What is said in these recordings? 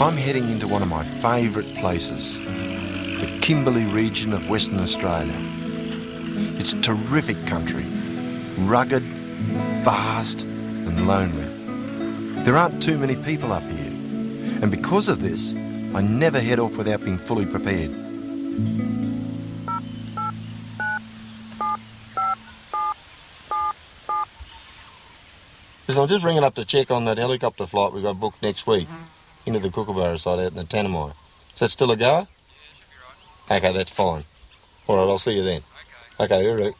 I'm heading into one of my favourite places, the Kimberley region of Western Australia. It's terrific country, rugged, vast and lonely. There aren't too many people up here, and because of this, I never head off without being fully prepared. I'm just ringing up to check on that helicopter flight we've got booked next week into the Kookaburra site out in the Tanami. Is that still a goer? Yeah, should be right. Okay, that's fine. All right, I'll see you then. Okay, all right.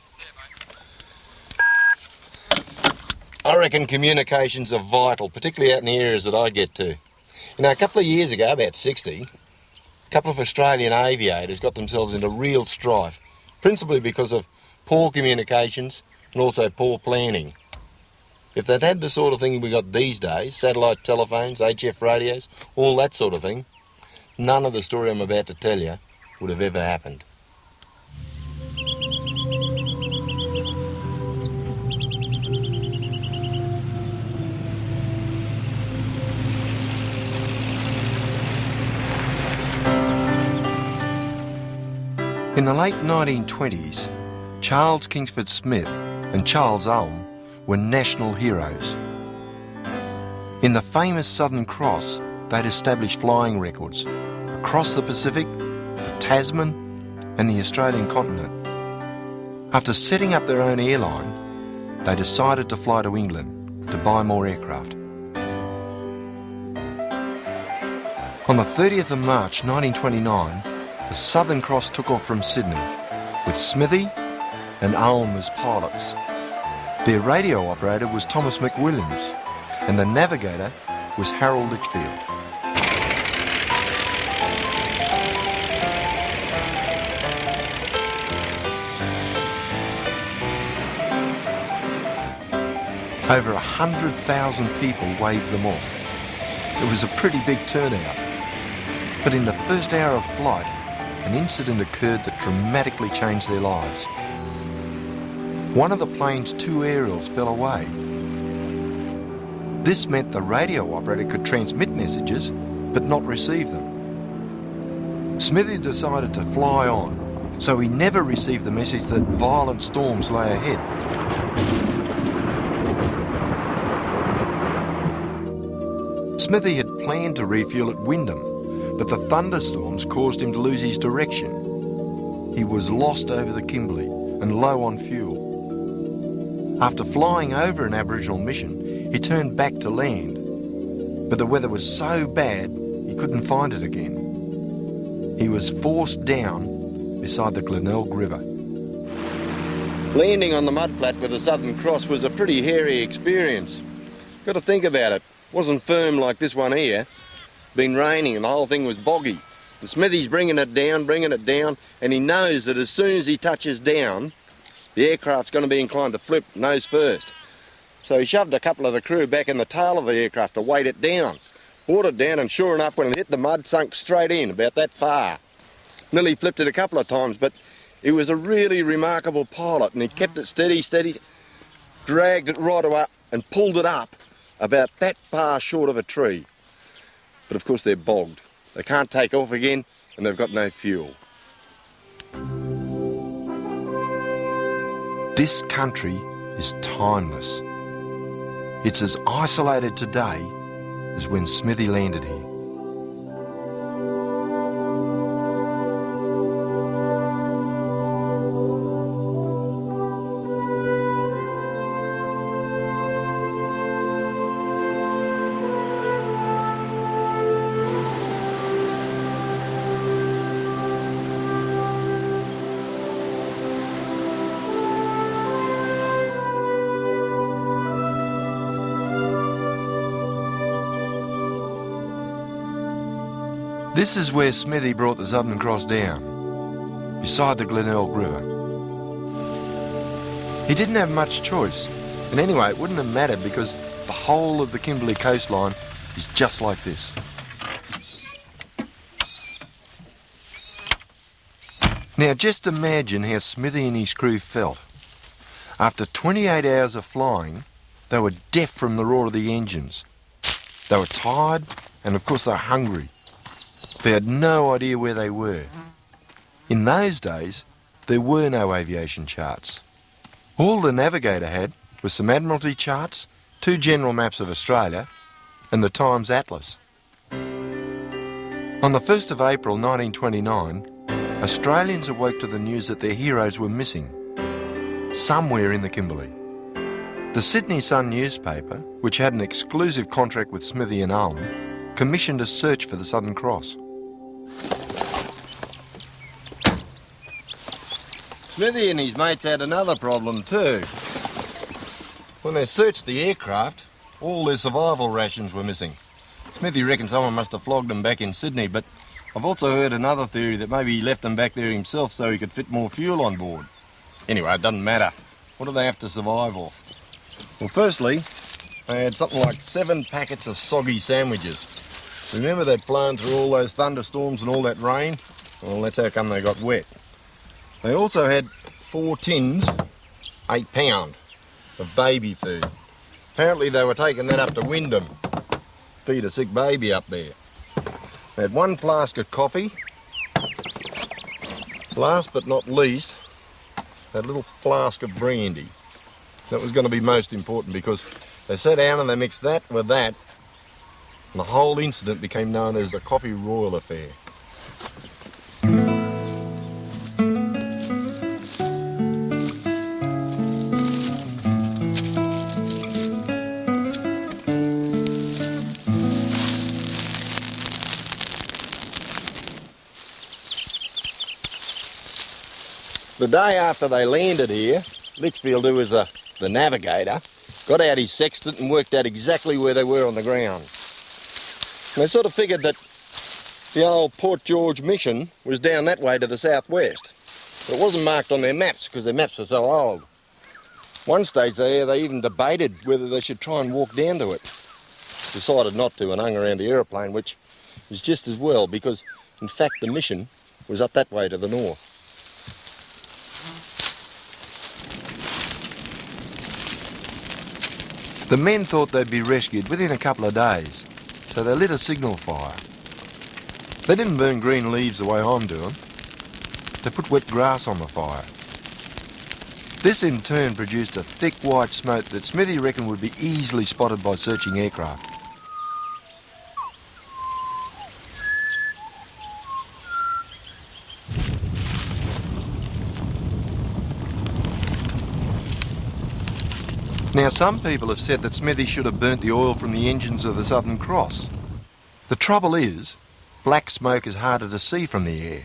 I reckon communications are vital, particularly out in the areas that I get to. You know, a couple of years ago, about 60, a couple of Australian aviators got themselves into real strife, principally because of poor communications and also poor planning. If they'd had the sort of thing we got these days, satellite telephones, HF radios, all that sort of thing, none of the story I'm about to tell you would have ever happened. In the late 1920s, Charles Kingsford Smith and Charles Ulm were national heroes. In the famous Southern Cross, they'd established flying records across the Pacific, the Tasman and the Australian continent. After setting up their own airline, they decided to fly to England to buy more aircraft. On the 30th of March 1929, the Southern Cross took off from Sydney with Smithy and Ulm as pilots. Their radio operator was Thomas McWilliams and the navigator was Harold Litchfield. Over 100,000 people waved them off. It was a pretty big turnout. But in the first hour of flight, an incident occurred that dramatically changed their lives. One of the plane's two aerials fell away. This meant the radio operator could transmit messages, but not receive them. Smithy decided to fly on, so he never received the message that violent storms lay ahead. Smithy had planned to refuel at Wyndham, but the thunderstorms caused him to lose his direction. He was lost over the Kimberley and low on fuel. After flying over an Aboriginal mission, he turned back to land, but the weather was so bad he couldn't find it again. He was forced down beside the Glenelg River. Landing on the mudflat with the Southern Cross was a pretty hairy experience. Got to think about it. Wasn't firm like this one here. Been raining and the whole thing was boggy. And Smithy's bringing it down, and he knows that as soon as he touches down, the aircraft's going to be inclined to flip nose first. So he shoved a couple of the crew back in the tail of the aircraft to weight it down. Brought it down, and sure enough, when it hit the mud, sunk straight in, about that far. Nearly flipped it a couple of times, but he was a really remarkable pilot, and he kept it steady, dragged it right away and pulled it up about that far short of a tree. But of course they're bogged. They can't take off again, and they've got no fuel. This country is timeless. It's as isolated today as when Smithy landed here. This is where Smithy brought the Southern Cross down, beside the Glenelg River. He didn't have much choice, and anyway, it wouldn't have mattered because the whole of the Kimberley coastline is just like this. Now just imagine how Smithy and his crew felt. After 28 hours of flying, they were deaf from the roar of the engines. They were tired, and of course they were hungry. They had no idea where they were. In those days, there were no aviation charts. All the navigator had was some Admiralty charts, 2 general maps of Australia, and the Times Atlas. On the 1st of April 1929, Australians awoke to the news that their heroes were missing, somewhere in the Kimberley. The Sydney Sun newspaper, which had an exclusive contract with Smithy and Ulm, commissioned a search for the Southern Cross. Smithy and his mates had another problem too. When they searched the aircraft, all their survival rations were missing. Smithy reckons someone must have flogged them back in Sydney, but I've also heard another theory that maybe he left them back there himself so he could fit more fuel on board. Anyway, it doesn't matter. What do they have to survive off? Well, firstly, they had something like 7 packets of soggy sandwiches. Remember they'd flown through all those thunderstorms and all that rain? Well, that's how come they got wet. They also had 4 tins, 8 pound, of baby food. Apparently they were taking that up to Wyndham, feed a sick baby up there. They had 1 flask of coffee. Last but not least, that little flask of brandy. That was going to be most important because they sat down and they mixed that with that, and the whole incident became known as the Coffee Royal affair. The day after they landed here, Litchfield, who was the navigator, got out his sextant and worked out exactly where they were on the ground. And they sort of figured that the old Port George mission was down that way to the southwest. But it wasn't marked on their maps because their maps were so old. One stage there, they even debated whether they should try and walk down to it. Decided not to and hung around the aeroplane, which was just as well because, in fact, the mission was up that way to the north. The men thought they'd be rescued within a couple of days, so they lit a signal fire. They didn't burn green leaves the way I'm doing. They put wet grass on the fire. This in turn produced a thick white smoke that Smithy reckoned would be easily spotted by searching aircraft. Now, some people have said that Smithy should have burnt the oil from the engines of the Southern Cross. The trouble is, black smoke is harder to see from the air.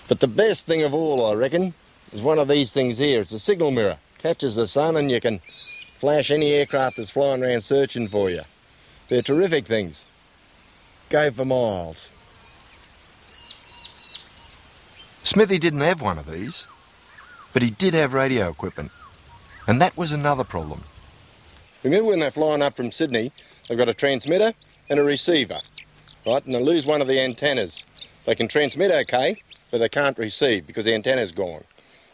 But the best thing of all, I reckon, is one of these things here. It's a signal mirror. Catches the sun and you can flash any aircraft that's flying around searching for you. They're terrific things. Go for miles. Smithy didn't have one of these, but he did have radio equipment. And that was another problem. Remember when they're flying up from Sydney, they've got a transmitter and a receiver, right? And they lose one of the antennas. They can transmit okay, but they can't receive because the antenna's gone.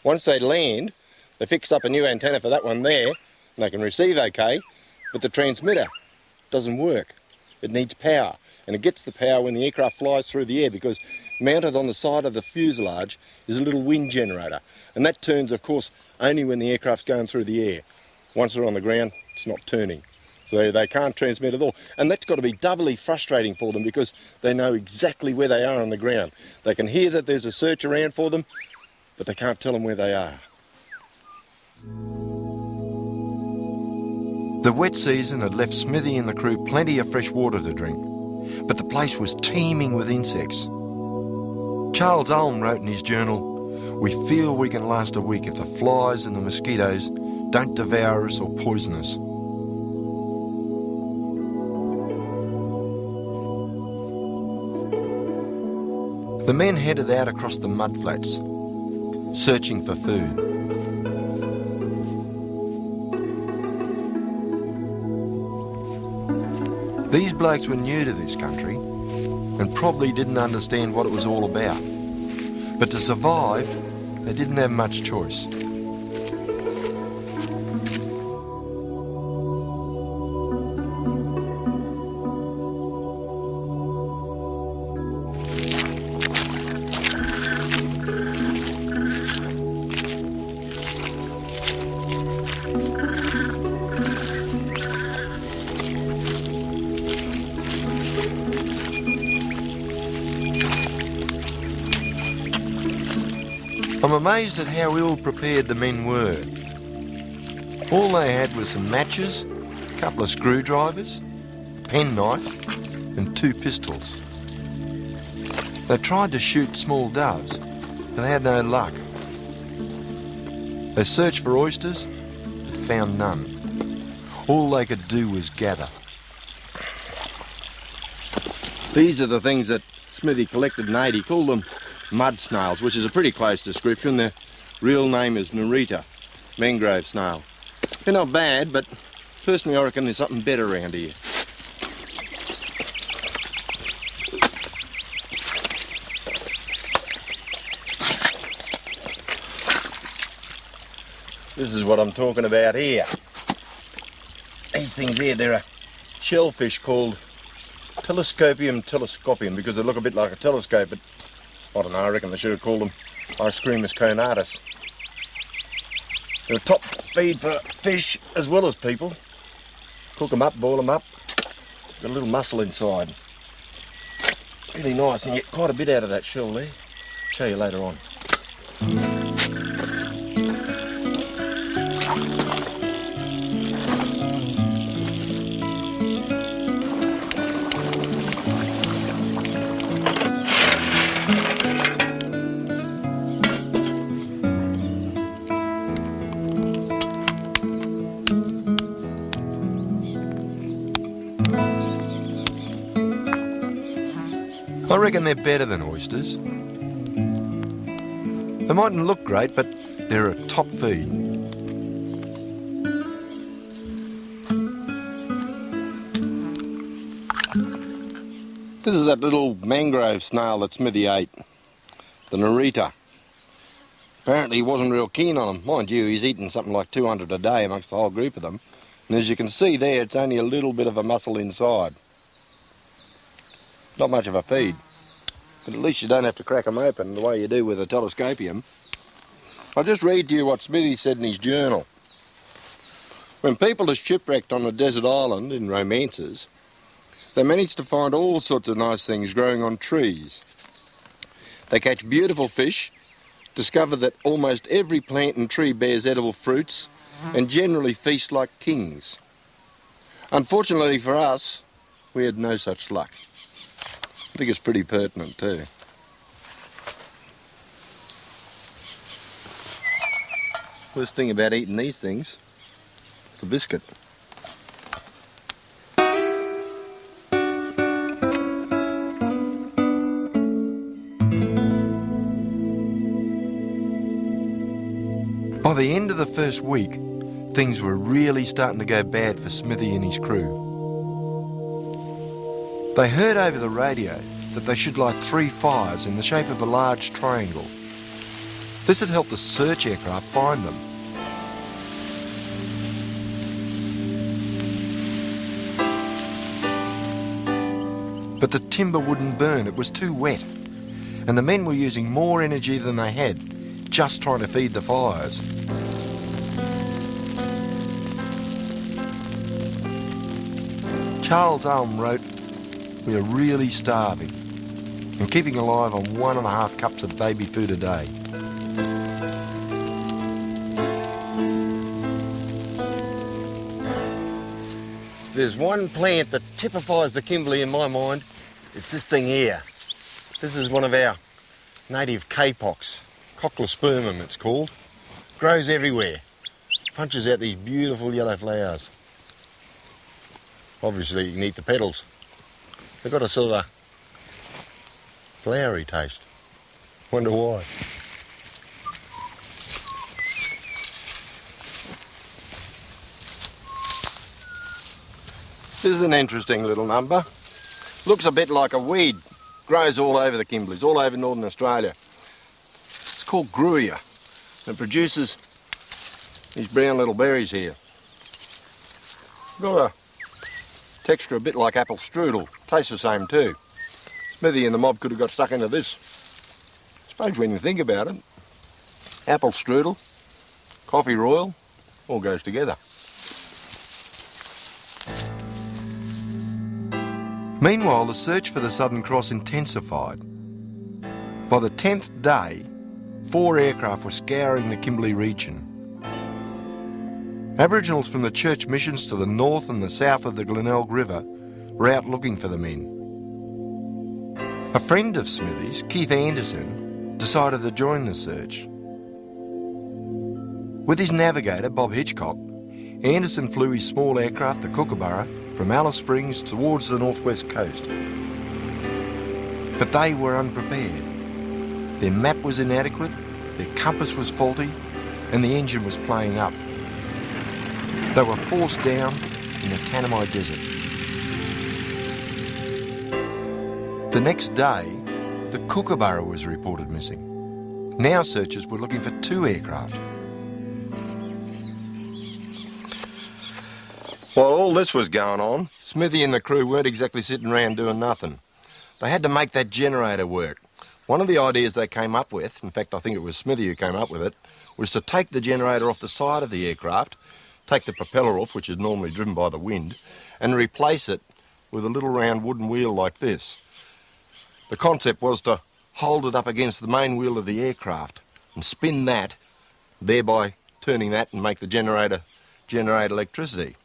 Once they land, they fix up a new antenna for that one there, and they can receive okay, but the transmitter doesn't work. It needs power, and it gets the power when the aircraft flies through the air because mounted on the side of the fuselage is a little wind generator. And that turns, of course, only when the aircraft's going through the air. Once they're on the ground, it's not turning. So they can't transmit at all. And that's got to be doubly frustrating for them because they know exactly where they are on the ground. They can hear that there's a search around for them, but they can't tell them where they are. The wet season had left Smithy and the crew plenty of fresh water to drink, but the place was teeming with insects. Charles Ulm wrote in his journal, "We feel we can last a week if the flies and the mosquitoes don't devour us or poison us." The men headed out across the mudflats, searching for food. These blokes were new to this country and probably didn't understand what it was all about. But to survive, they didn't have much choice. I'm amazed at how ill prepared the men were. All they had was some matches, a couple of screwdrivers, a penknife and 2 pistols. They tried to shoot small doves, but they had no luck. They searched for oysters, but found none. All they could do was gather. These are the things that Smithy collected in 80. He called them mud snails, which is a pretty close description. Their real name is Narita, mangrove snail. They're not bad, but personally I reckon there's something better around here. This is what I'm talking about here. These things here, they're a shellfish called telescopium because they look a bit like a telescope, but I don't know, I reckon they should have called them Ischremus conatus. They're a top feed for fish as well as people. Cook them up, boil them up. Got a little muscle inside. Really nice, and you get quite a bit out of that shell there. Show you later on. I reckon they're better than oysters. They mightn't look great, but they're a top feed. This is that little mangrove snail that Smithy ate, the Narita. Apparently he wasn't real keen on them. Mind you, he's eating something like 200 a day amongst the whole group of them. And as you can see there, it's only a little bit of a muscle inside. Not much of a feed, but at least you don't have to crack them open the way you do with a telescopium. I'll just read to you what Smithy said in his journal. When people are shipwrecked on a desert island in romances, they manage to find all sorts of nice things growing on trees. They catch beautiful fish, discover that almost every plant and tree bears edible fruits, and generally feast like kings. Unfortunately for us, we had no such luck. I think it's pretty pertinent too. Worst thing about eating these things, it's a biscuit. By the end of the first week, things were really starting to go bad for Smithy and his crew. They heard over the radio that they should light 3 fires in the shape of a large triangle. This would help the search aircraft find them. But the timber wouldn't burn, it was too wet. And the men were using more energy than they had, just trying to feed the fires. Charles Ulm wrote, "We are really starving and keeping alive on 1.5 cups of baby food a day." If there's one plant that typifies the Kimberley in my mind, it's this thing here. This is one of our native capocs, Cochleospermum it's called. Grows everywhere, punches out these beautiful yellow flowers. Obviously you can eat the petals. They've got a sort of a flowery taste. Wonder why. This is an interesting little number. Looks a bit like a weed. Grows all over the Kimberleys, all over northern Australia. It's called Gruyere. It produces these brown little berries here. Got a texture a bit like apple strudel. Tastes the same too. Smithy and the mob could have got stuck into this. I suppose when you think about it, apple strudel, coffee royal, all goes together. Meanwhile, the search for the Southern Cross intensified. By the 10th day, 4 aircraft were scouring the Kimberley region. Aboriginals from the church missions to the north and the south of the Glenelg River were out looking for the men. A friend of Smithy's, Keith Anderson, decided to join the search. With his navigator, Bob Hitchcock, Anderson flew his small aircraft, the Kookaburra, from Alice Springs towards the northwest coast. But they were unprepared. Their map was inadequate, their compass was faulty, and the engine was playing up. They were forced down in the Tanami Desert. The next day, the Kookaburra was reported missing. Now searchers were looking for 2 aircraft. While all this was going on, Smithy and the crew weren't exactly sitting around doing nothing. They had to make that generator work. One of the ideas they came up with, in fact I think it was Smithy who came up with it, was to take the generator off the side of the aircraft, take the propeller off, which is normally driven by the wind, and replace it with a little round wooden wheel like this. The concept was to hold it up against the main wheel of the aircraft and spin that, thereby turning that and make the generator generate electricity.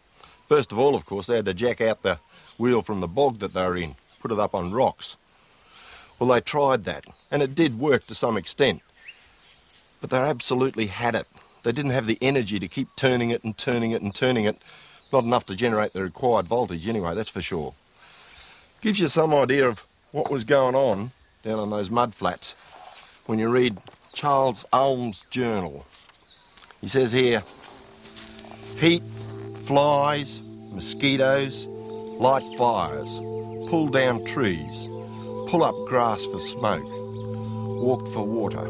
First of all, of course, they had to jack out the wheel from the bog that they were in, put it up on rocks. Well, they tried that, and it did work to some extent. But they absolutely had it. They didn't have the energy to keep turning it and turning it and turning it. Not enough to generate the required voltage anyway, that's for sure. Gives you some idea of what was going on down on those mud flats when you read Charles Ulm's journal. He says here, heat, flies, mosquitoes, light fires, pull down trees, pull up grass for smoke, walk for water,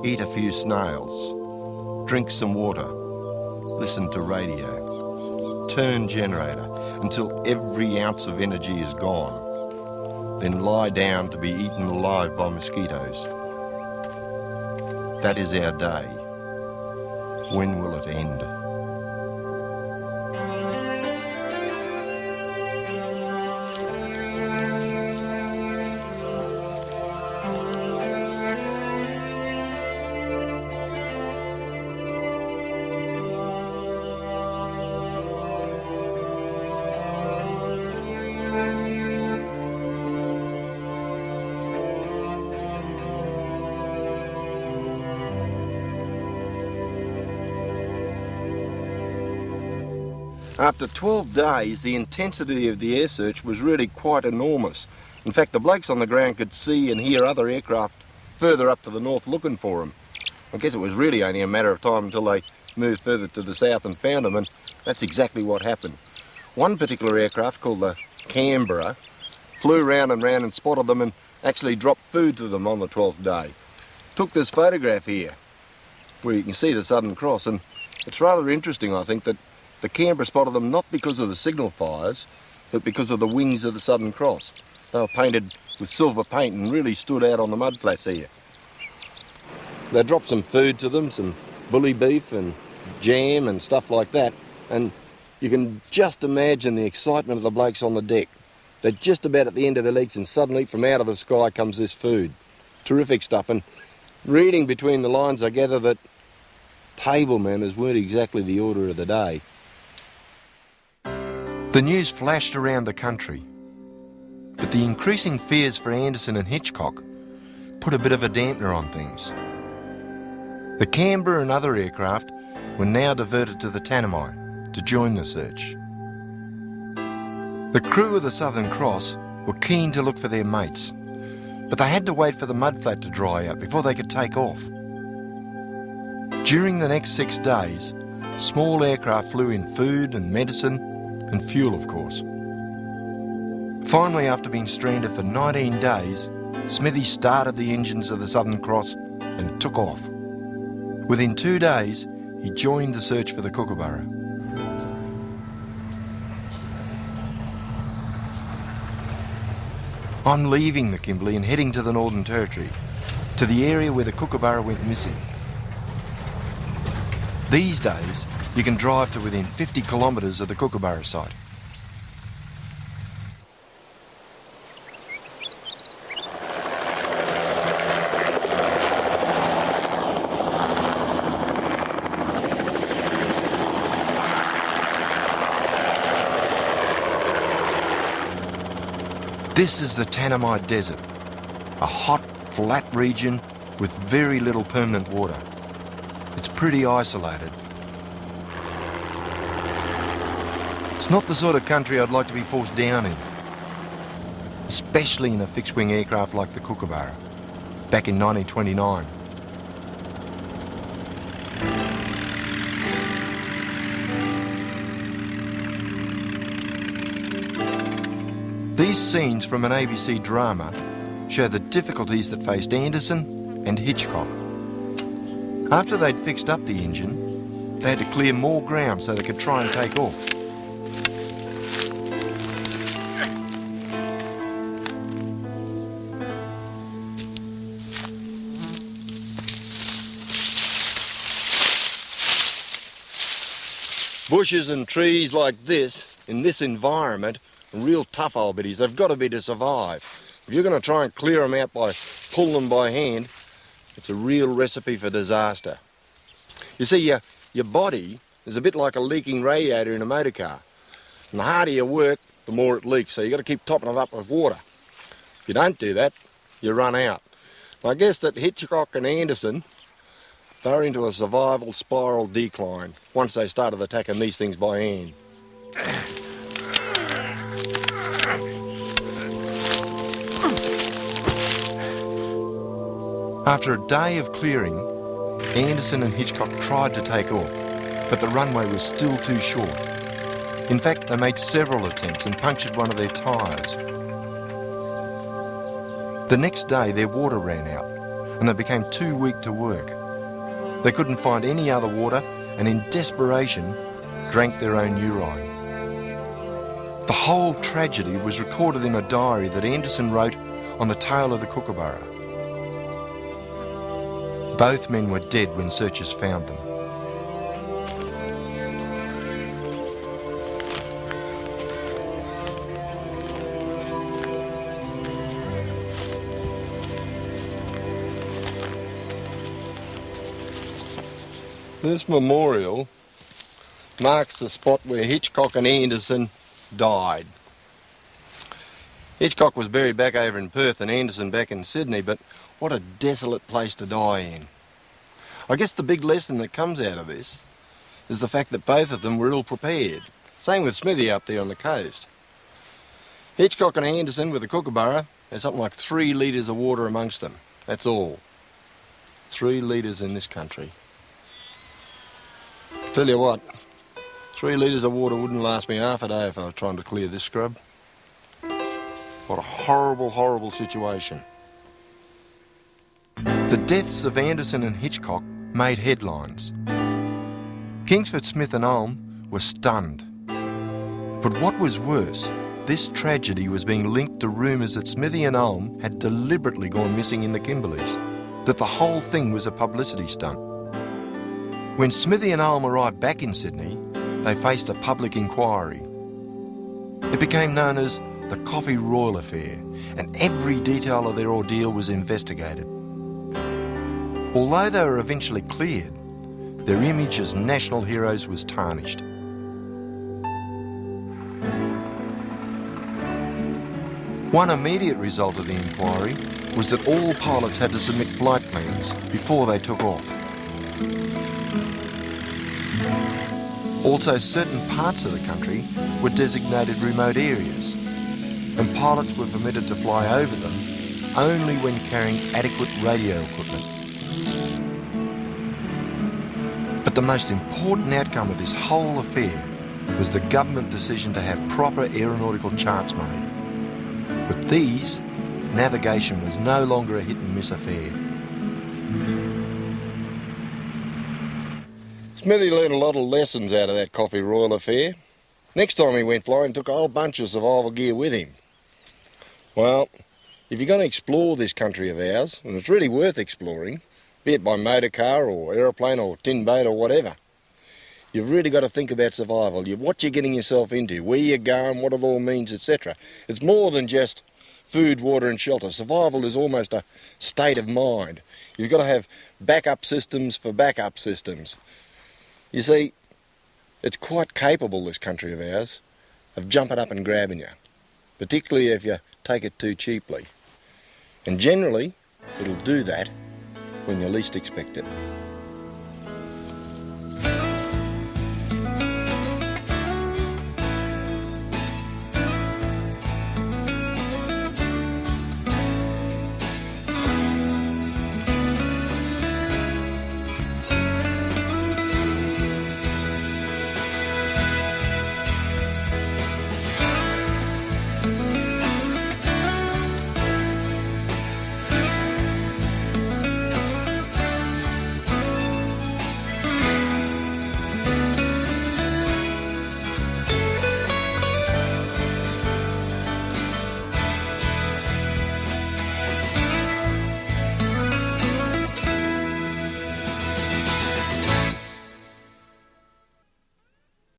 eat a few snails, drink some water, listen to radio, turn generator until every ounce of energy is gone, then lie down to be eaten alive by mosquitoes. That is our day. When will it end? After 12 days, the intensity of the air search was really quite enormous. In fact, the blokes on the ground could see and hear other aircraft further up to the north looking for them. I guess it was really only a matter of time until they moved further to the south and found them, and that's exactly what happened. One particular aircraft, called the Canberra, flew round and spotted them and actually dropped food to them on the 12th day. Took this photograph here, where you can see the Southern Cross, and it's rather interesting, I think, that the Canberra spotted them not because of the signal fires, but because of the wings of the Southern Cross. They were painted with silver paint and really stood out on the mudflats here. They dropped some food to them, some bully beef and jam and stuff like that, and you can just imagine the excitement of the blokes on the deck. They're just about at the end of their legs, and suddenly from out of the sky comes this food. Terrific stuff, and reading between the lines I gather that table manners weren't exactly the order of the day. The news flashed around the country, but the increasing fears for Anderson and Hitchcock put a bit of a dampener on things. The Canberra and other aircraft were now diverted to the Tanami to join the search. The crew of the Southern Cross were keen to look for their mates, but they had to wait for the mudflat to dry out before they could take off. During the next 6 days, small aircraft flew in food and medicine and fuel, of course. Finally, after being stranded for 19 days, Smithy started the engines of the Southern Cross and took off. Within 2 days, he joined the search for the Kookaburra. I'm leaving the Kimberley and heading to the Northern Territory, to the area where the Kookaburra went missing. These days, you can drive to within 50 kilometres of the Kookaburra site. This is the Tanamite Desert, a hot, flat region with very little permanent water. It's pretty isolated. It's not the sort of country I'd like to be forced down in, especially in a fixed-wing aircraft like the Kookaburra, back in 1929. These scenes from an ABC drama show the difficulties that faced Anderson and Hitchcock. After they'd fixed up the engine, they had to clear more ground so they could try and take off. Bushes and trees like this, in this environment, real tough old biddies. They've got to be to survive. If you're going to try and clear them out by pulling them by hand, it's a real recipe for disaster. You see, your body is a bit like a leaking radiator in a motor car. And the harder you work, the more it leaks. So you've got to keep topping it up with water. If you don't do that, you run out. I guess that Hitchcock and Anderson, they're into a survival spiral decline once they started attacking these things by hand. After a day of clearing, Anderson and Hitchcock tried to take off, but the runway was still too short. In fact, they made several attempts and punctured one of their tyres. The next day, their water ran out, and they became too weak to work. They couldn't find any other water, and in desperation, drank their own urine. The whole tragedy was recorded in a diary that Anderson wrote on the tail of the Kookaburra. Both men were dead when searchers found them. This memorial marks the spot where Hitchcock and Anderson died. Hitchcock was buried back over in Perth and Anderson back in Sydney, but what a desolate place to die in. I guess the big lesson that comes out of this is the fact that both of them were ill prepared. Same with Smithy up there on the coast. Hitchcock and Anderson with the Kookaburra had something like 3 litres of water amongst them. That's all. 3 litres in this country. Tell you what, 3 litres of water wouldn't last me half a day if I was trying to clear this scrub. What a horrible, horrible situation. The deaths of Anderson and Hitchcock made headlines. Kingsford, Smith and Ulm were stunned. But what was worse, this tragedy was being linked to rumours that Smithy and Ulm had deliberately gone missing in the Kimberleys, that the whole thing was a publicity stunt. When Smithy and Ulm arrived back in Sydney, they faced a public inquiry. It became known as the Coffee Royal Affair, and every detail of their ordeal was investigated. Although they were eventually cleared, their image as national heroes was tarnished. One immediate result of the inquiry was that all pilots had to submit flight plans before they took off. Also, certain parts of the country were designated remote areas, and pilots were permitted to fly over them only when carrying adequate radio equipment. But the most important outcome of this whole affair was the government decision to have proper aeronautical charts made. With these, navigation was no longer a hit and miss affair. Smithy learned a lot of lessons out of that Coffee Royal affair. Next time he went flying, he took a whole bunch of survival gear with him. Well, if you're going to explore this country of ours, and it's really worth exploring, be it by motor car or aeroplane or tin boat or whatever, you've really got to think about survival. What you're getting yourself into, where you're going, what it all means, etc. It's more than just food, water and shelter. Survival is almost a state of mind. You've got to have backup systems for backup systems. You see, it's quite capable, this country of ours, of jumping up and grabbing you, particularly if you take it too cheaply. And generally, it'll do that when you least expect it.